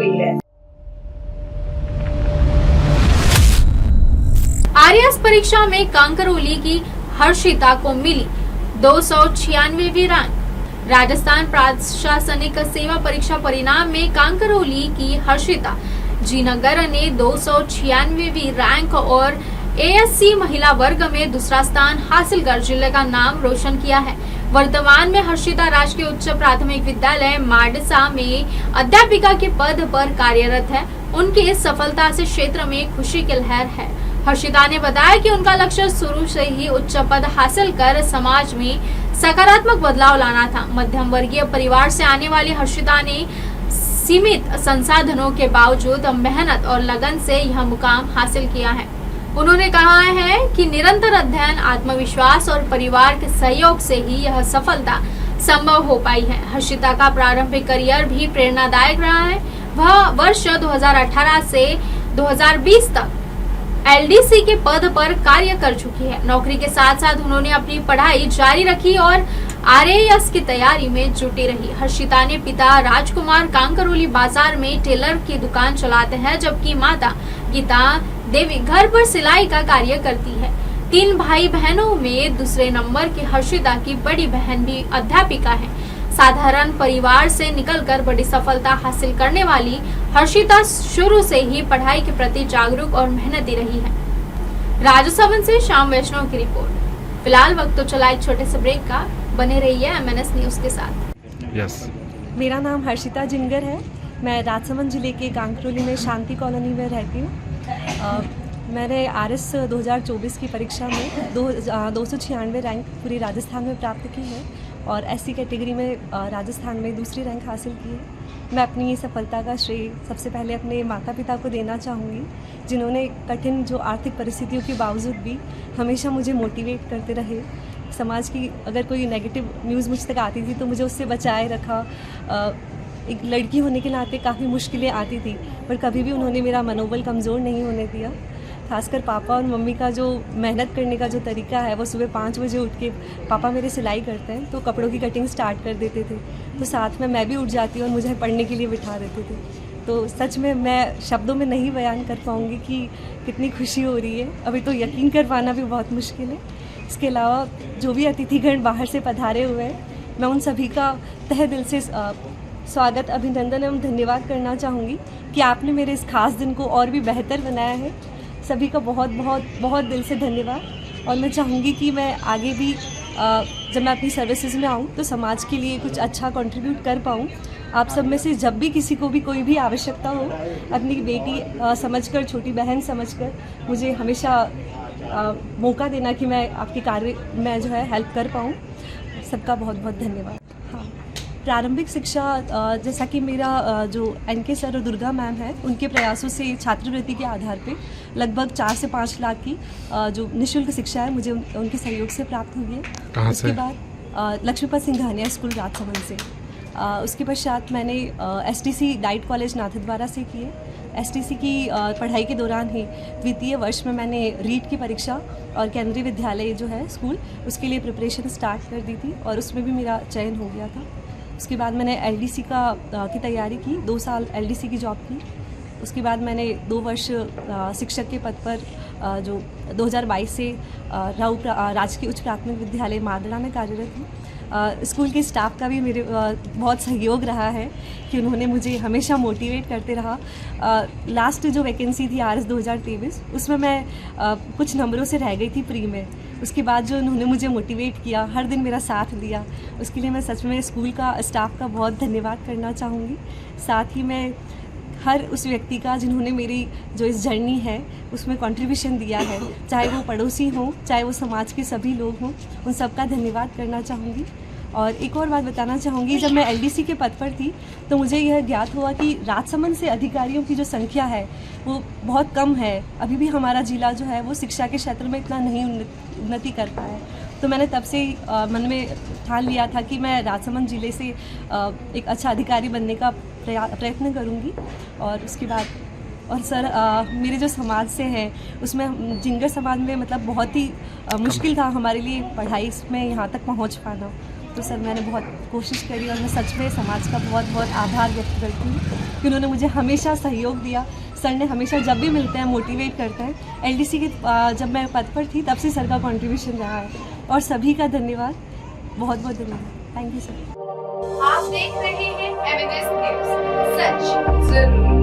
गई है। आरएएस परीक्षा में कांकरोली की हर्षिता को मिली 296वीं रैंक। राजस्थान प्रशासनिक सेवा परीक्षा परिणाम में कांकरोली की हर्षिता जीनगर ने 296वीं रैंक और एएससी महिला वर्ग में दूसरा स्थान हासिल कर जिले का नाम रोशन किया है। वर्तमान में हर्षिता राजकीय उच्च प्राथमिक विद्यालय माडसा में अध्यापिका के पद पर कार्यरत है। उनकी इस सफलता से क्षेत्र में खुशी की लहर है। हर्षिता ने बताया कि उनका लक्ष्य शुरू से ही उच्च पद हासिल कर समाज में सकारात्मक बदलाव लाना था। मध्यम वर्गीय परिवार से आने वाली हर्षिता ने सीमित संसाधनों के बावजूद मेहनत और लगन से यह मुकाम हासिल किया है। उन्होंने कहा है कि निरंतर अध्ययन, आत्मविश्वास और परिवार के सहयोग से ही यह सफलता संभव हो पाई है। हर्षिता का प्रारंभिक करियर भी प्रेरणादायक रहा है। वह वर्ष 2018 से 2020 तक एलडीसी के पद पर कार्य कर चुकी है। नौकरी के साथ साथ उन्होंने अपनी पढ़ाई जारी रखी और आरएएस की तैयारी में जुटी रही। हर्षिता ने पिता राजकुमार कांकरोली बाजार में टेलर की दुकान चलाते हैं, जबकि माता गीता देवी घर पर सिलाई का कार्य करती है। 3 भाई बहनों में दूसरे नंबर की हर्षिता की बड़ी बहन भी अध्यापिका है। साधारण परिवार से निकलकर बड़ी सफलता हासिल करने वाली हर्षिता शुरू से ही पढ़ाई के प्रति जागरूक और मेहनती रही है। राजसमंद से श्याम वैष्णव की रिपोर्ट। फिलहाल वक्त तो चला एक छोटे से ब्रेक का, बने रहिए एमएनएस न्यूज के साथ। यस, मेरा नाम हर्षिता जिंगर है। मैं राजसमंद जिले के कांकरोली में शांति कॉलोनी में रहती हूँ। मैंने आरएस 2024 की परीक्षा में 296 रैंक पूरी राजस्थान में प्राप्त की है और एससी कैटेगरी में राजस्थान में दूसरी रैंक हासिल की है। मैं अपनी ये सफलता का श्रेय सबसे पहले अपने माता पिता को देना चाहूँगी, जिन्होंने कठिन जो आर्थिक परिस्थितियों के बावजूद भी हमेशा मुझे मोटिवेट करते रहे। समाज की अगर कोई नेगेटिव न्यूज़ मुझ तक आती थी तो मुझे उससे बचाए रखा। एक लड़की होने के नाते काफ़ी मुश्किलें आती थी, पर कभी भी उन्होंने मेरा मनोबल कमज़ोर नहीं होने दिया। खासकर पापा और मम्मी का जो मेहनत करने का जो तरीका है, वो सुबह 5 बजे उठ के, पापा मेरे सिलाई करते हैं तो कपड़ों की कटिंग स्टार्ट कर देते थे, तो साथ में मैं भी उठ जाती और मुझे पढ़ने के लिए बिठा देते थे। तो सच में मैं शब्दों में नहीं बयान कर पाऊँगी कि कितनी खुशी हो रही है। अभी तो यकीन कर पाना भी बहुत मुश्किल है। इसके अलावा जो भी अतिथिगण बाहर से पधारे हुए हैं, मैं उन सभी का तहे दिल से स्वागत, अभिनंदन एवं धन्यवाद करना चाहूँगी कि आपने मेरे इस खास दिन को और भी बेहतर बनाया है। सभी का बहुत बहुत बहुत दिल से धन्यवाद। और मैं चाहूँगी कि मैं आगे भी जब मैं अपनी सर्विसेज में आऊँ तो समाज के लिए कुछ अच्छा कंट्रीब्यूट कर पाऊँ। आप सब में से जब भी किसी को भी कोई भी आवश्यकता हो, अपनी बेटी समझकर, छोटी बहन समझकर मुझे हमेशा मौका देना कि मैं आपके कार्य में जो है हेल्प कर पाऊँ। सबका बहुत बहुत धन्यवाद। हाँ, प्रारंभिक शिक्षा जैसा कि मेरा जो एनके सर और दुर्गा मैम है, उनके प्रयासों से छात्रवृत्ति के आधार पे लगभग 4 से 5 लाख की जो निःशुल्क शिक्षा है मुझे उनके सहयोग से प्राप्त हुई है। कहाँ उसके से? बाद लक्ष्मीपत सिंघानिया स्कूल राजसमंद से। उसके पश्चात मैंने एसटीसी डाइट कॉलेज नाथद्वारा से किए। एसटीसी की पढ़ाई के दौरान ही द्वितीय वर्ष में मैंने रीट की परीक्षा और केंद्रीय विद्यालय जो है स्कूल, उसके लिए प्रिपरेशन स्टार्ट कर दी थी और उसमें भी मेरा चयन हो गया था। उसके बाद मैंने एलडीसी की तैयारी की, 2 साल एलडीसी की जॉब की। उसके बाद मैंने 2 वर्ष शिक्षक के पद पर जो 2022 से राजकीय उच्च प्राथमिक विद्यालय मादड़ा में कार्यरत हूँ। स्कूल के स्टाफ का भी मेरे बहुत सहयोग रहा है कि उन्होंने मुझे हमेशा मोटिवेट करते रहा। लास्ट जो वैकेंसी थी आरएस 2023, उसमें मैं कुछ नंबरों से रह गई थी प्री में। उसके बाद जो उन्होंने मुझे मोटिवेट किया, हर दिन मेरा साथ दिया, उसके लिए मैं सच में स्कूल का स्टाफ का बहुत धन्यवाद करना चाहूँगी। साथ ही मैं हर उस व्यक्ति का जिन्होंने मेरी जो इस जर्नी है उसमें कंट्रीब्यूशन दिया है, चाहे वो पड़ोसी हों, चाहे वो समाज के सभी लोग हों, उन सब का धन्यवाद करना चाहूँगी। और एक और बात बताना चाहूँगी, जब मैं एलडीसी के पद पर थी तो मुझे यह ज्ञात हुआ कि राजसमंद से अधिकारियों की जो संख्या है वो बहुत कम है। अभी भी हमारा जिला जो है वो शिक्षा के क्षेत्र में इतना नहीं उन्नति कर पाया है। तो मैंने तब से मन में ठान लिया था कि मैं राजसमंद जिले से एक अच्छा अधिकारी बनने का प्रयत्न करूँगी। और उसके बाद और सर मेरे जो समाज से हैं उसमें जिंगर समाज में मतलब बहुत ही मुश्किल था हमारे लिए पढ़ाई में यहाँ तक पहुँच पाना। तो सर मैंने बहुत कोशिश करी और मैं सच में समाज का बहुत बहुत आभार व्यक्त करती हूँ कि उन्होंने मुझे हमेशा सहयोग दिया। सर ने हमेशा जब भी मिलते हैं मोटिवेट करते हैं। एलडीसी के जब मैं पद पर थी तब से सर का कंट्रीब्यूशन रहा है और सभी का धन्यवाद, बहुत बहुत धन्यवाद। Thank you sir. आप देख रहे हैं एमएनएस न्यूज़, सच जरूर।